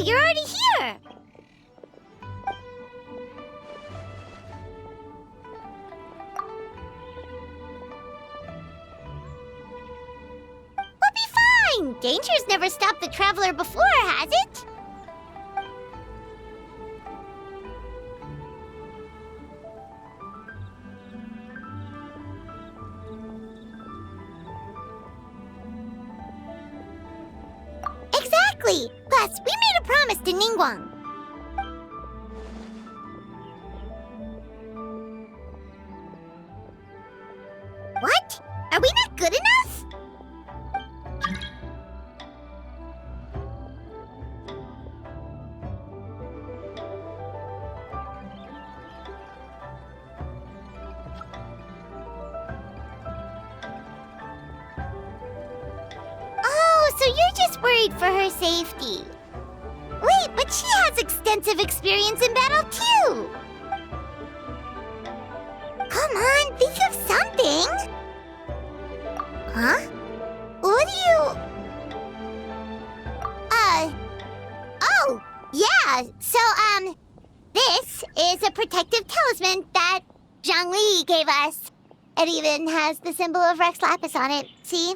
you're already here! We'll be fine! Danger's never stopped the traveler before, has it? Exactly! Plus, we made a promise to Ningguang. What? Are we not good enough? Oh, so you're just worried for her safety. Wait, but she has extensive experience in battle too! Come on, think of something! Huh? What do you... Oh, yeah, so, this is a protective talisman that Zhongli gave us. It even has the symbol of Rex Lapis on it, see?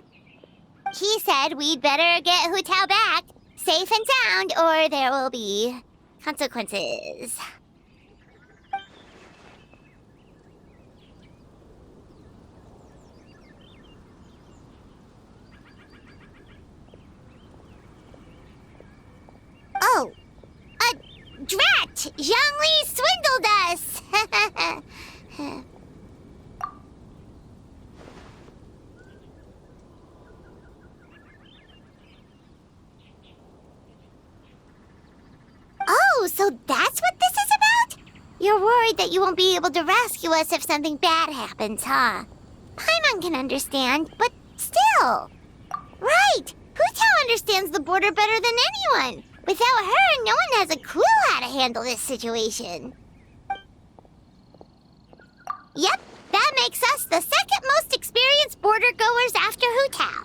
He said we'd better get Hu Tao back, safe and sound, or there will be consequences. Oh, drat! Zhongli swindled us! Oh, so that's what this is about? You're worried that you won't be able to rescue us if something bad happens, huh? Paimon can understand, but still. Right! Hu Tao understands the border better than anyone. Without her, no one has a clue how to handle this situation. Yep, that makes us the second most experienced border goers after Hu Tao.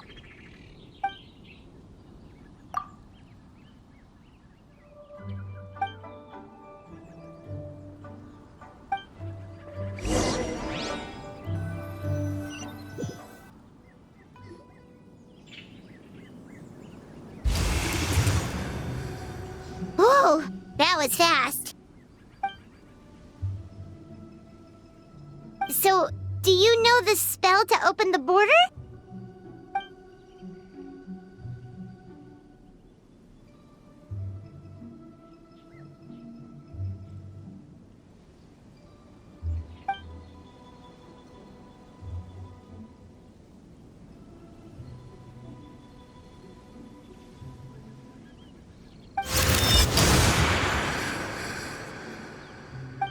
Whoa, that was fast. So, do you know the spell to open the border?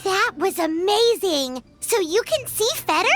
That was amazing! So you can see Fetter?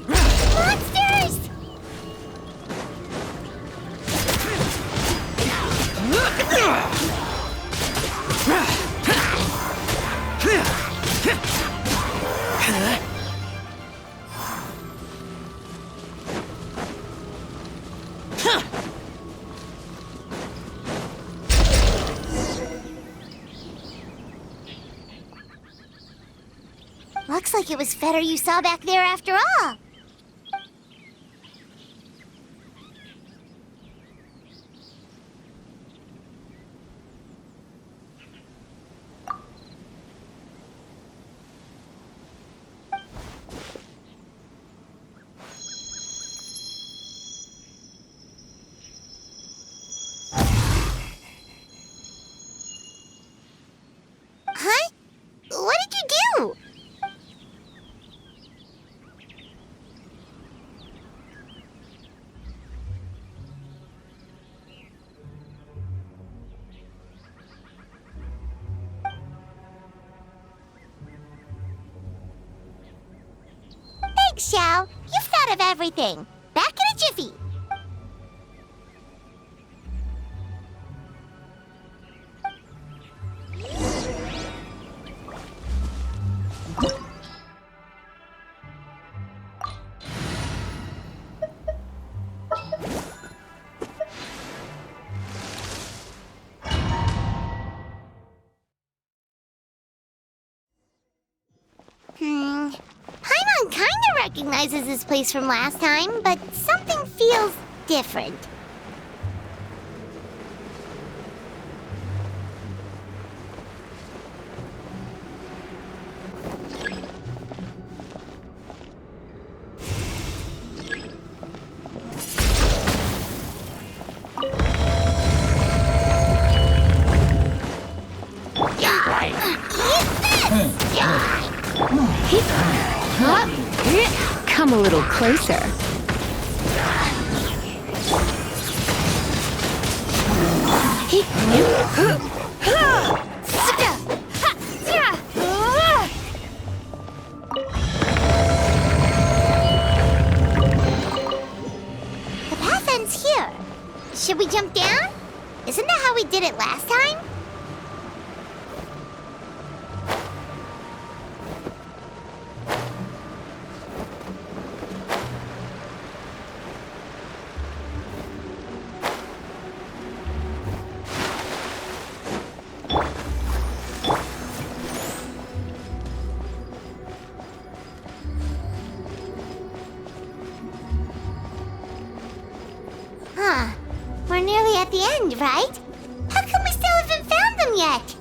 Monsters! Looks like it was Fetter you saw back there after all. Thanks, Xiao. You've thought of everything. Back in a jiffy. Paimon kinda recognizes this place from last time, but something feels different. Come a little closer. The path ends here. Should we jump down? Isn't that how we did it last time? We're nearly at the end, right? How come we still haven't found them yet?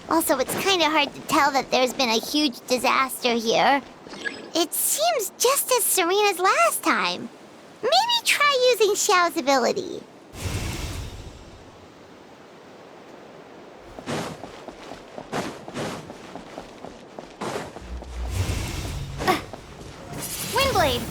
Also, it's kind of hard to tell that there's been a huge disaster here. It seems just as serene as last time. Maybe try using Xiao's ability. Windblade!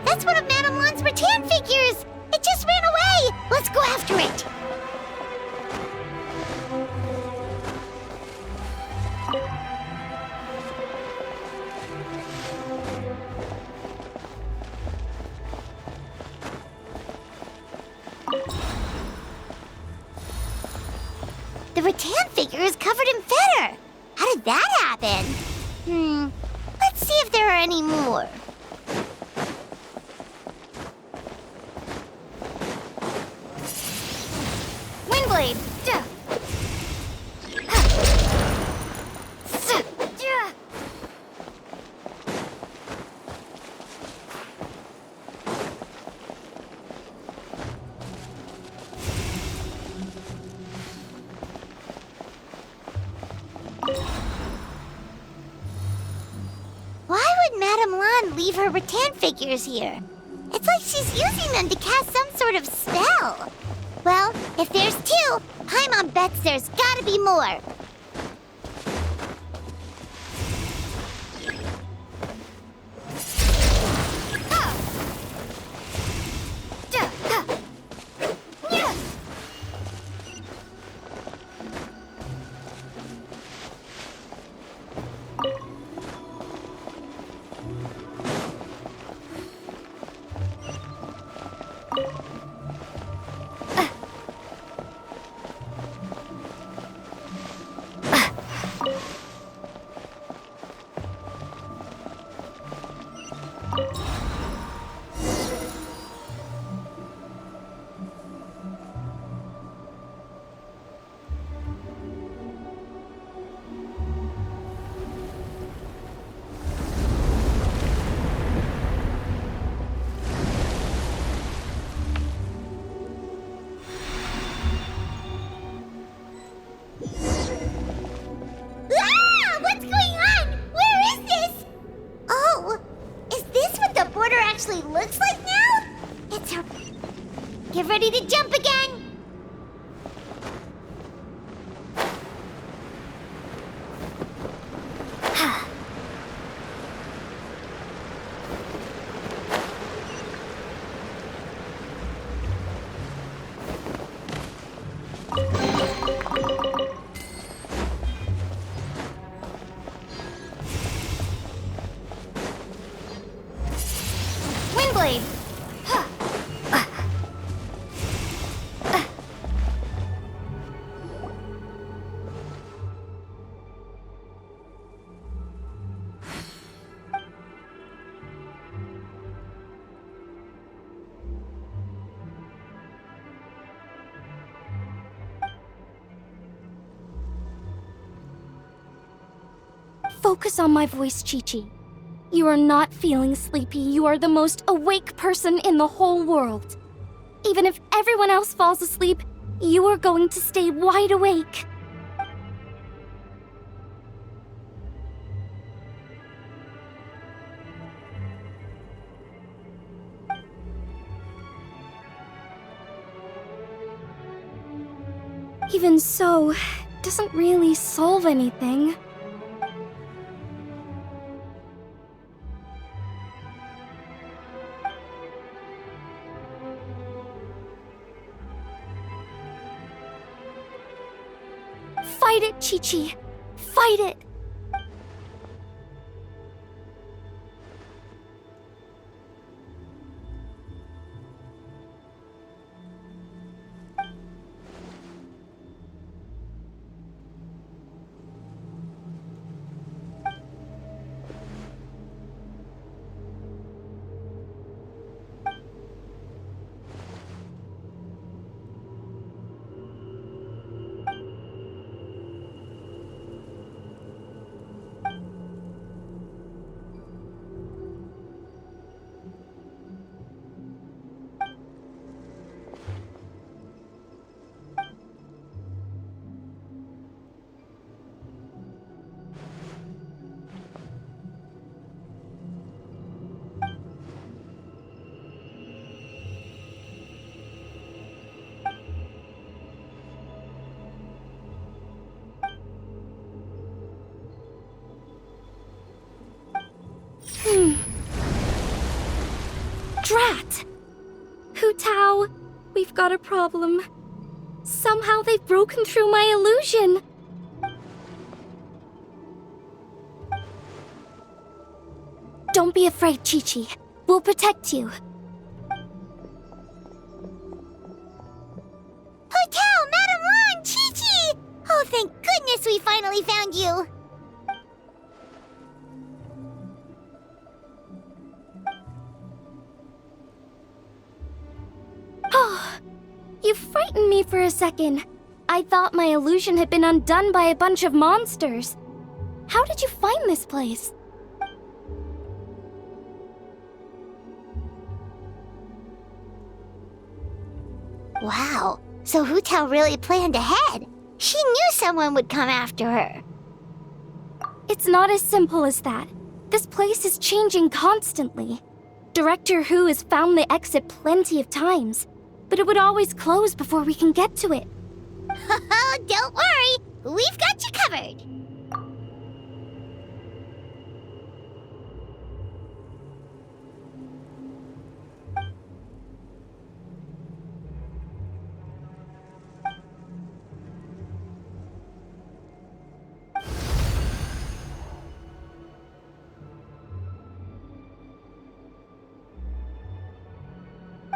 That's one of Madame Lan's rattan figures! It just ran away! Let's go after it! The rattan figure is covered in feather! How did that happen? Let's see if there are any more. Windblade! Why would Madame Lan leave her rattan figures here? It's like she's using them to cast some sort of spell. Well, if there's two, Paimon bets there's gotta be more. actually looks like now? It's a... Get ready to jump again! Windblade. Focus on my voice, Qiqi. You are not feeling sleepy. You are the most awake person in the whole world. Even if everyone else falls asleep, you are going to stay wide awake. Even so, it doesn't really solve anything. Fight it, Qiqi. Fight it. Drat! Hu Tao, we've got a problem. Somehow they've broken through my illusion. Don't be afraid, Qiqi. We'll protect you. Hotel, Madame Lan, Qiqi! Oh, thank goodness we finally found you! Oh, you frightened me for a second. I thought my illusion had been undone by a bunch of monsters. How did you find this place? Wow, so Hu Tao really planned ahead. She knew someone would come after her. It's not as simple as that. This place is changing constantly. Director Hu has found the exit plenty of times, but it would always close before we can get to it. Don't worry, we've got you covered.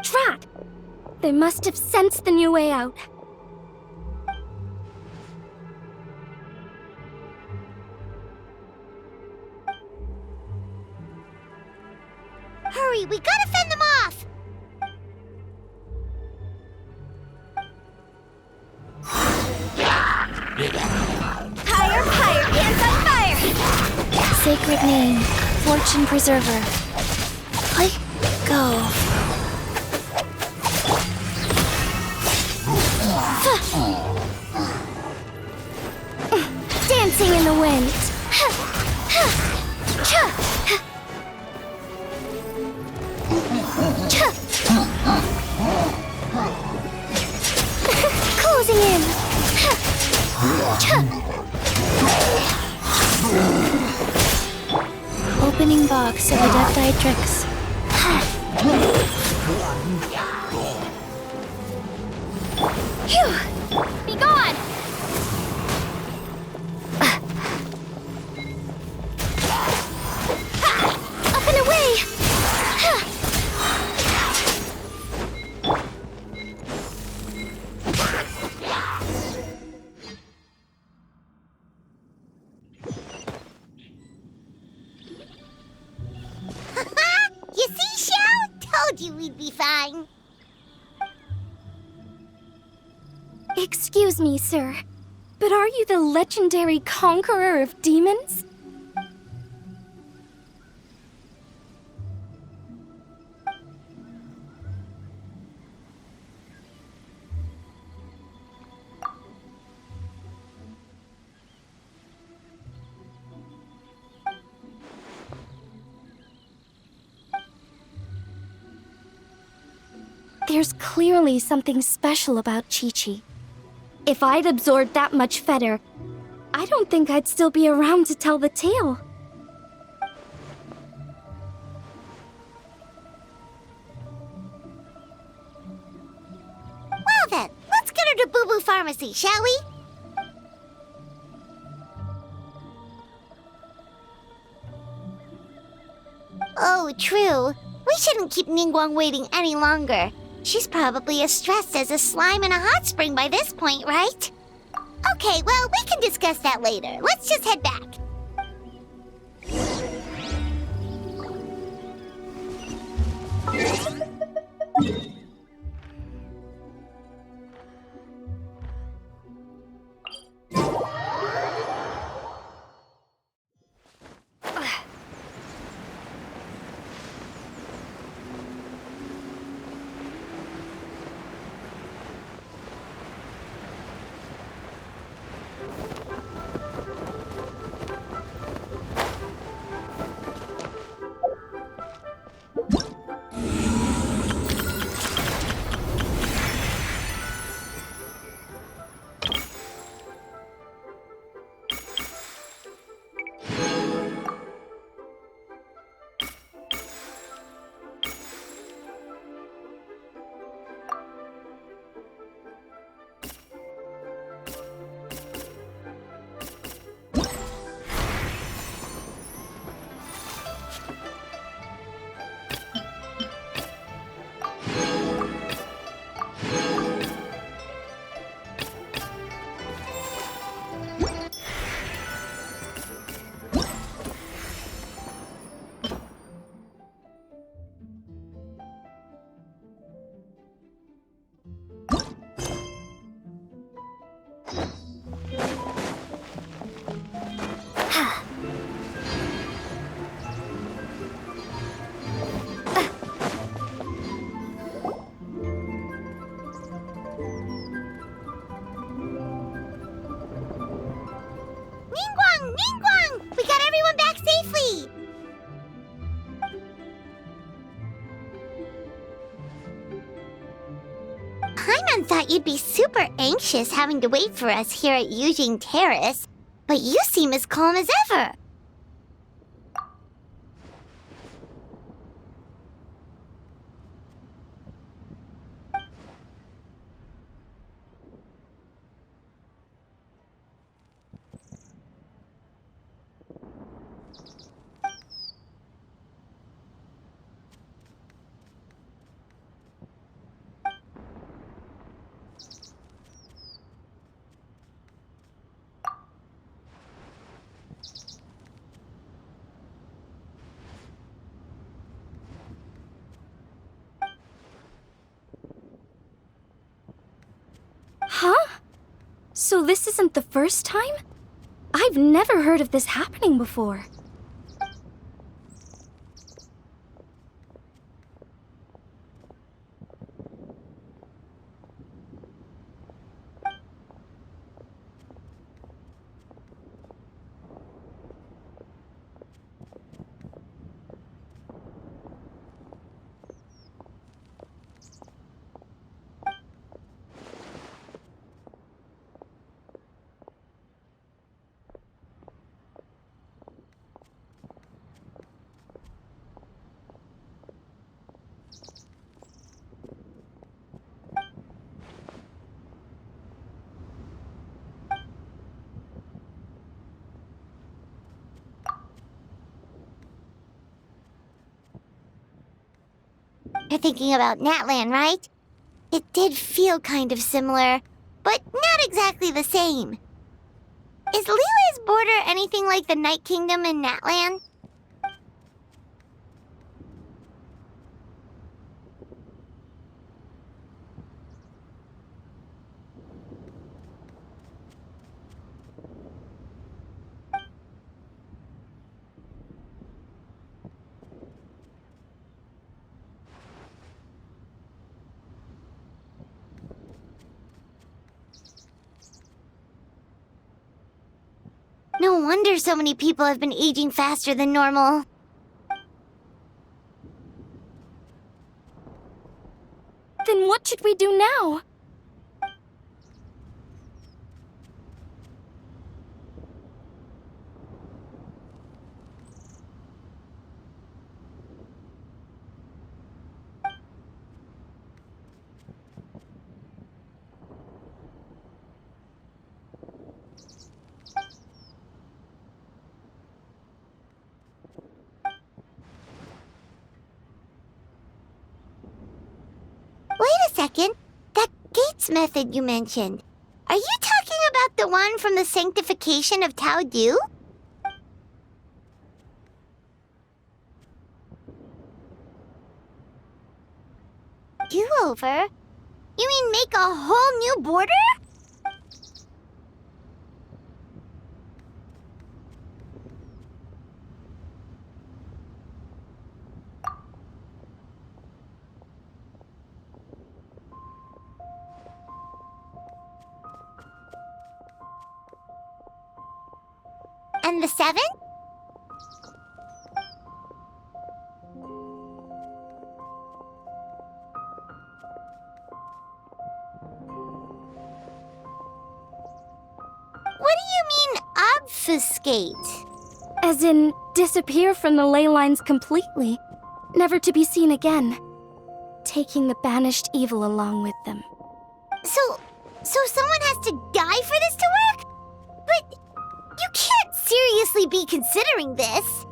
Drat! They must have sensed the new way out. Hurry, we gotta fend them off! Higher, higher, hands on fire! Sacred name, fortune preserver. Let go. Dancing in the wind. silly death tricks. Phew! Be gone! Up and away! You see, Xiao? Told you we'd be fine. Excuse me, sir, but are you the legendary conqueror of demons? There's clearly something special about Qiqi. If I'd absorbed that much fetter, I don't think I'd still be around to tell the tale. Well then, let's get her to Boo Boo Pharmacy, shall we? Oh, true. We shouldn't keep Ningguang waiting any longer. She's probably as stressed as a slime in a hot spring by this point, right? Okay, well, we can discuss that later. Let's just head back. Ningguang! We got everyone back safely! Paimon thought you'd be super anxious having to wait for us here at Yujing Terrace, but you seem as calm as ever. Huh? So this isn't the first time? I've never heard of this happening before. You're thinking about Natlan, right? It did feel kind of similar, but not exactly the same. Is Lily's border anything like the Night Kingdom in Natlan? No wonder so many people have been aging faster than normal. Then what should we do now? Wait a second. That Gates method you mentioned. Are you talking about the one from the sanctification of Tao Du? Do-over? You mean make a whole new border? And the 7? What do you mean, obfuscate? As in, disappear from the ley lines completely, never to be seen again, taking the banished evil along with them. So someone has to die for this to work? But you can't seriously be considering this.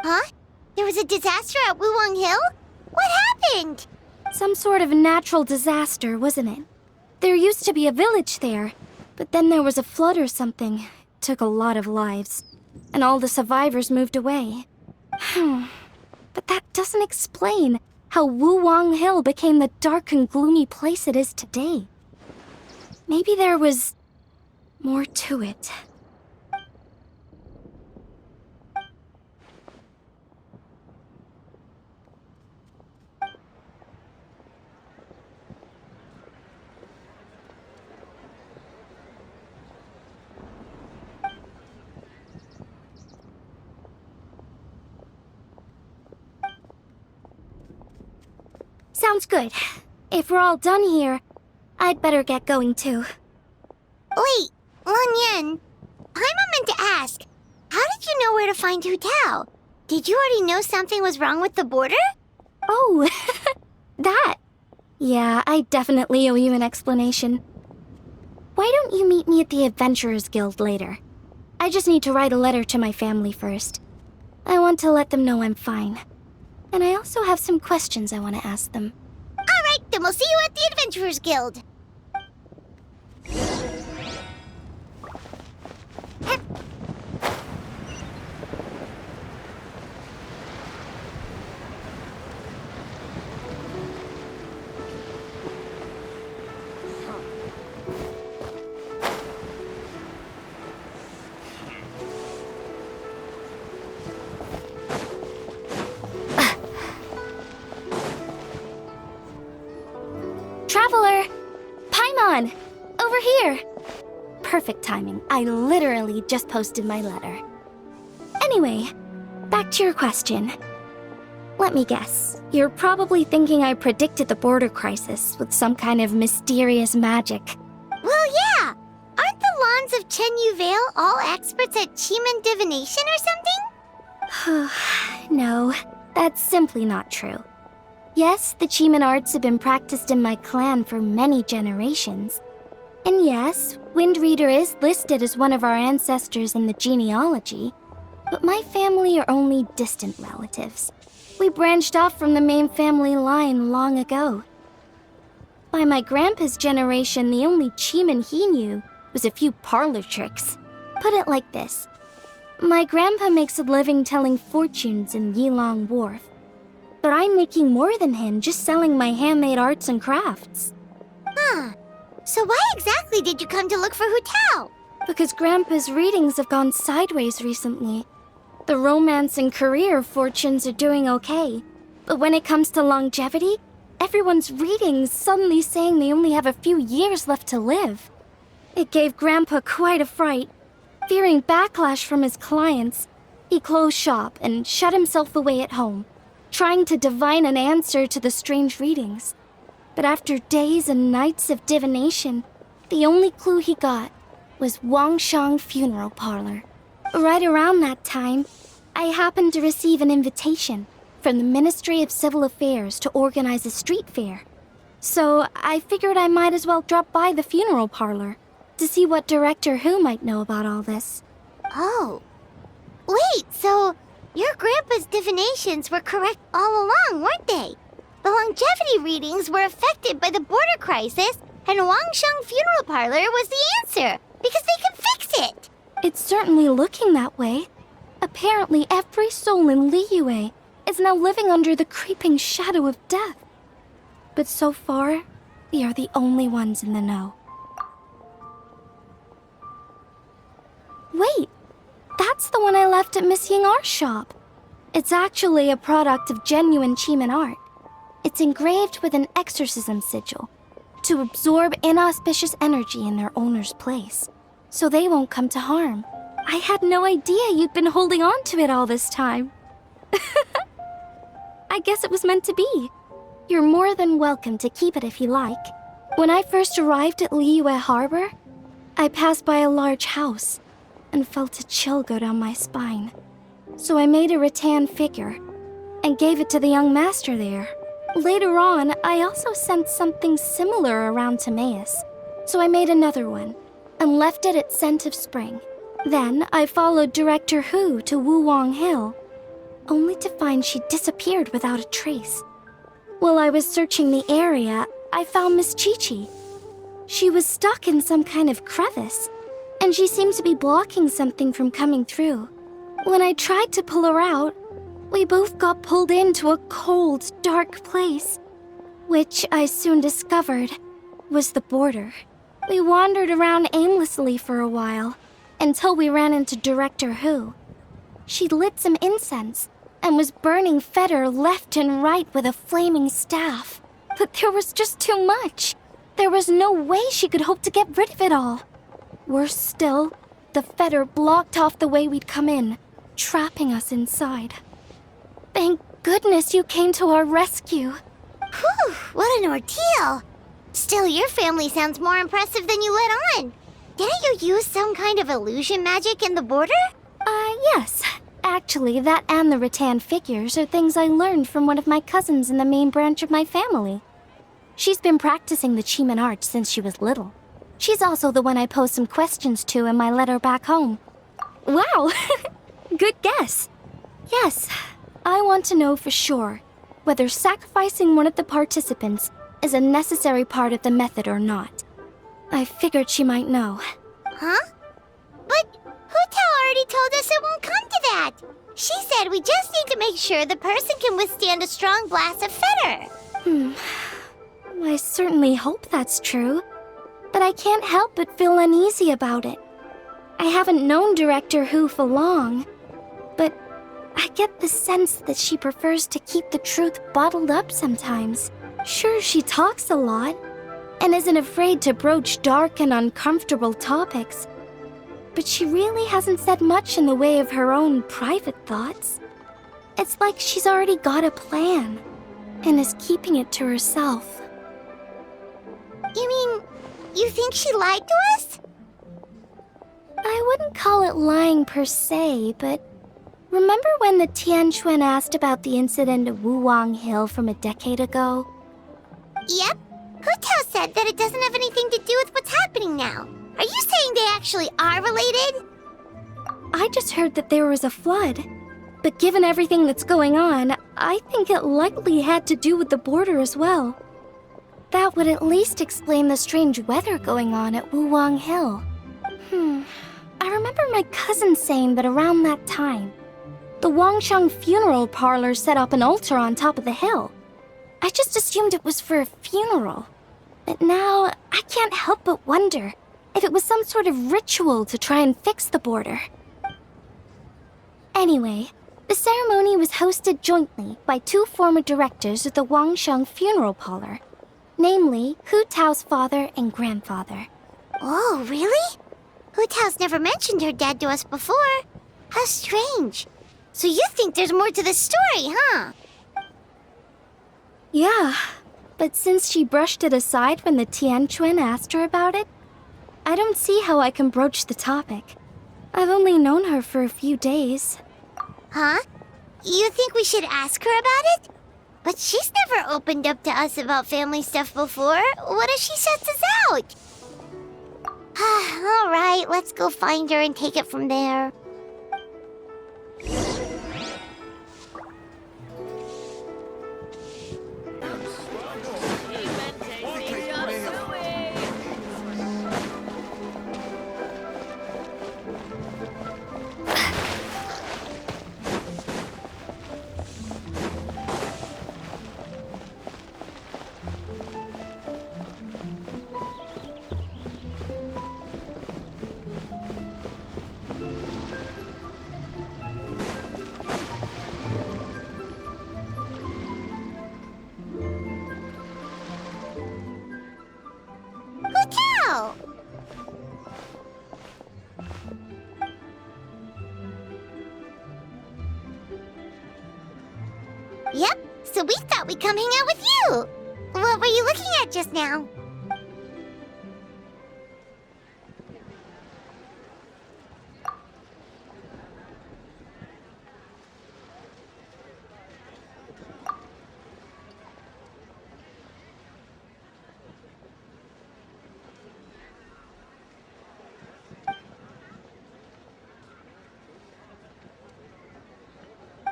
Huh? There was a disaster at Wuwang Hill? What happened? Some sort of natural disaster, wasn't it? There used to be a village there, but then there was a flood or something. It took a lot of lives, and all the survivors moved away. But that doesn't explain how Wuwang Hill became the dark and gloomy place it is today. Maybe there was more to it. Sounds good. If we're all done here, I'd better get going too. Wait, Lan Yan. Paimon meant to ask, how did you know where to find Hu Tao? Did you already know something was wrong with the border? Oh, that. Yeah, I definitely owe you an explanation. Why don't you meet me at the Adventurers Guild later? I just need to write a letter to my family first. I want to let them know I'm fine. And I also have some questions I want to ask them. All right, then we'll see you at the Adventurers Guild. Traveler! Paimon! Over here! Perfect timing. I literally just posted my letter. Anyway, back to your question. Let me guess. You're probably thinking I predicted the border crisis with some kind of mysterious magic. Well, yeah. Aren't the Lawns of Chen Yu Vale all experts at Qiman divination or something? No, that's simply not true. Yes, the Qiman arts have been practiced in my clan for many generations. And yes, Wind Reader is listed as one of our ancestors in the genealogy, but my family are only distant relatives. We branched off from the main family line long ago. By my grandpa's generation, the only Qiman he knew was a few parlor tricks. Put it like this. My grandpa makes a living telling fortunes in Yilong Wharf. But I'm making more than him just selling my handmade arts and crafts. Huh. So why exactly did you come to look for Hu Tao? Because Grandpa's readings have gone sideways recently. The romance and career fortunes are doing okay. But when it comes to longevity, everyone's readings suddenly saying they only have a few years left to live. It gave Grandpa quite a fright. Fearing backlash from his clients, he closed shop and shut himself away at home, trying to divine an answer to the strange readings. But after days and nights of divination, the only clue he got was Wangshang Funeral Parlor. Right around that time, I happened to receive an invitation from the Ministry of Civil Affairs to organize a street fair. So I figured I might as well drop by the funeral parlor to see what Director Hu might know about all this. Oh. Wait, so your grandpa's divinations were correct all along, weren't they? The longevity readings were affected by the border crisis, and Wangsheng Funeral Parlor was the answer, because they could fix it. It's certainly looking that way. Apparently, every soul in Liyue is now living under the creeping shadow of death. But so far, we are the only ones in the know. Wait, that's the one I left at Miss Ying Art Shop. It's actually a product of genuine Qiman art. It's engraved with an exorcism sigil to absorb inauspicious energy in their owner's place, so they won't come to harm. I had no idea you'd been holding on to it all this time. I guess it was meant to be. You're more than welcome to keep it if you like. When I first arrived at Liyue Harbor, I passed by a large house and felt a chill go down my spine. So I made a rattan figure and gave it to the young master there. Later on, I also sensed something similar around Timaeus, so I made another one and left it at Scent of Spring. Then I followed Director Hu to Wuwang Hill, only to find she disappeared without a trace. While I was searching the area, I found Miss Qiqi. She was stuck in some kind of crevice, and she seemed to be blocking something from coming through. When I tried to pull her out, we both got pulled into a cold, dark place, which I soon discovered was the border. We wandered around aimlessly for a while, until we ran into Director Hu. She'd lit some incense and was burning Feder left and right with a flaming staff. But there was just too much. There was no way she could hope to get rid of it all. Worse still, the Feder blocked off the way we'd come in, trapping us inside. Thank goodness you came to our rescue. Whew, what an ordeal. Still, your family sounds more impressive than you let on. Didn't you use some kind of illusion magic in the border? Yes. Actually, that and the rattan figures are things I learned from one of my cousins in the main branch of my family. She's been practicing the Qiman arts since she was little. She's also the one I posed some questions to in my letter back home. Wow, good guess. Yes, I want to know for sure whether sacrificing one of the participants is a necessary part of the method or not. I figured she might know. Huh? But Hu Tao already told us it won't come to that. She said we just need to make sure the person can withstand a strong blast of fetter. I certainly hope that's true, but I can't help but feel uneasy about it. I haven't known Director Hu for long, but I get the sense that she prefers to keep the truth bottled up sometimes. Sure, she talks a lot, and isn't afraid to broach dark and uncomfortable topics, but she really hasn't said much in the way of her own private thoughts. It's like she's already got a plan, and is keeping it to herself. You mean, you think she lied to us? I wouldn't call it lying per se, but remember when the Tianquan asked about the incident at Wuwang Hill from a decade ago? Yep. Hu Tao said that it doesn't have anything to do with what's happening now. Are you saying they actually are related? I just heard that there was a flood, but given everything that's going on, I think it likely had to do with the border as well. That would at least explain the strange weather going on at Wuwang Hill. I remember my cousin saying that around that time, the Wangsheng funeral parlor set up an altar on top of the hill. I just assumed it was for a funeral. But now, I can't help but wonder if it was some sort of ritual to try and fix the border. Anyway, the ceremony was hosted jointly by two former directors of the Wangsheng funeral parlor, namely Hu Tao's father and grandfather. Oh, really? Hu Tao's never mentioned her dad to us before. How strange. So you think there's more to the story, huh? Yeah, but since she brushed it aside when the Tianquan asked her about it, I don't see how I can broach the topic. I've only known her for a few days. Huh? You think we should ask her about it? But she's never opened up to us about family stuff before. What if she shuts us out? All right, let's go find her and take it from there. Hu Tao! Yep, so we thought we'd come hang out with you. What were you looking at just now?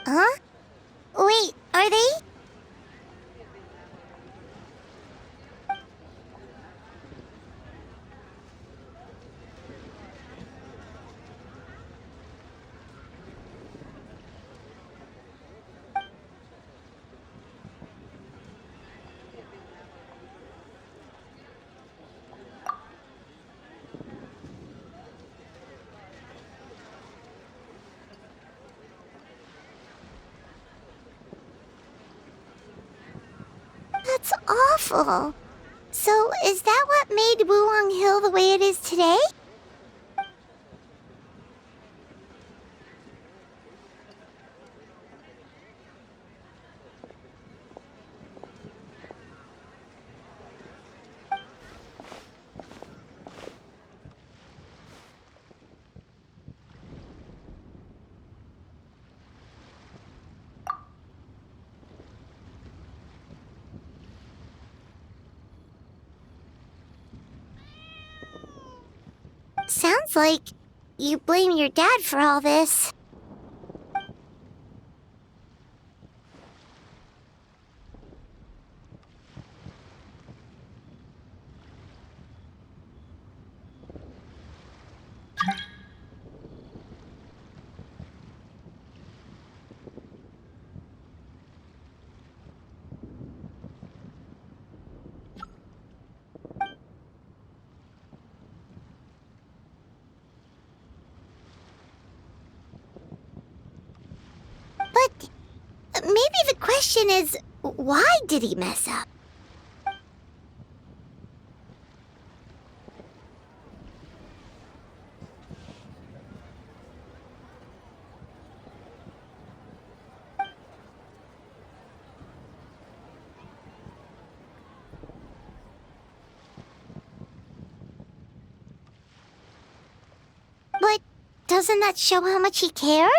Huh? Wait, are they? That's awful. So, is that what made Wuwang Hill the way it is today? Sounds like you blame your dad for all this. But maybe the question is, why did he mess up? But doesn't that show how much he cared?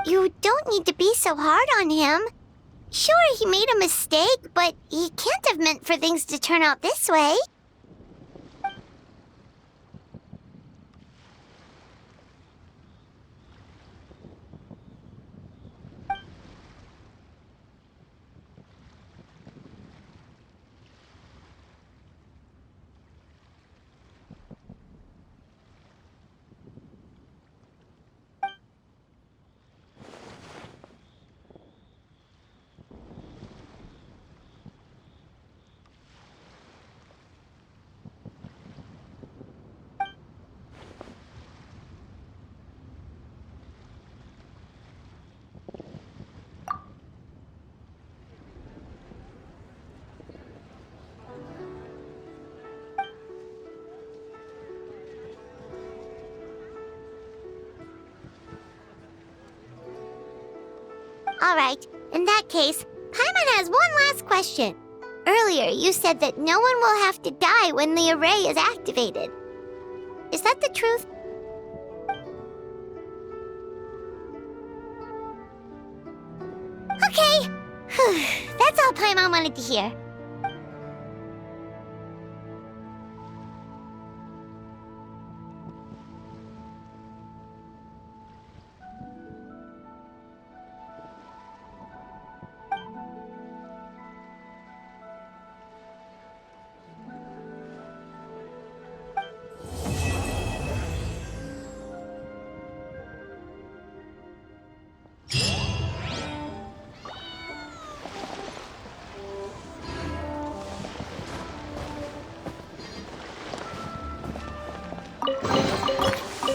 You don't need to be so hard on him. Sure, he made a mistake, but he can't have meant for things to turn out this way. Alright, in that case, Paimon has one last question. Earlier, you said that no one will have to die when the array is activated. Is that the truth? Okay. That's all Paimon wanted to hear.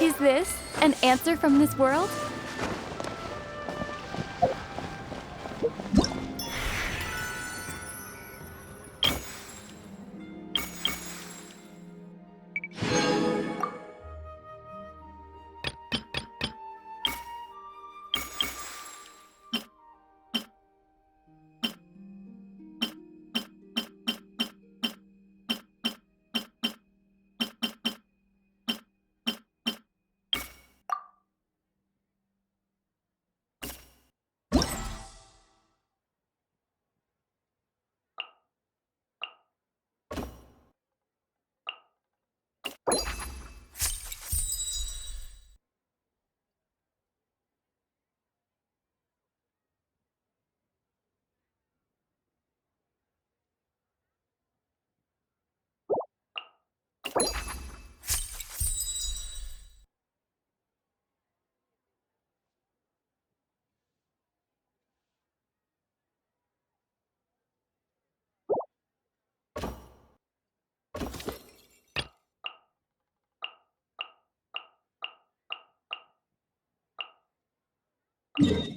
Is this an answer from this world? you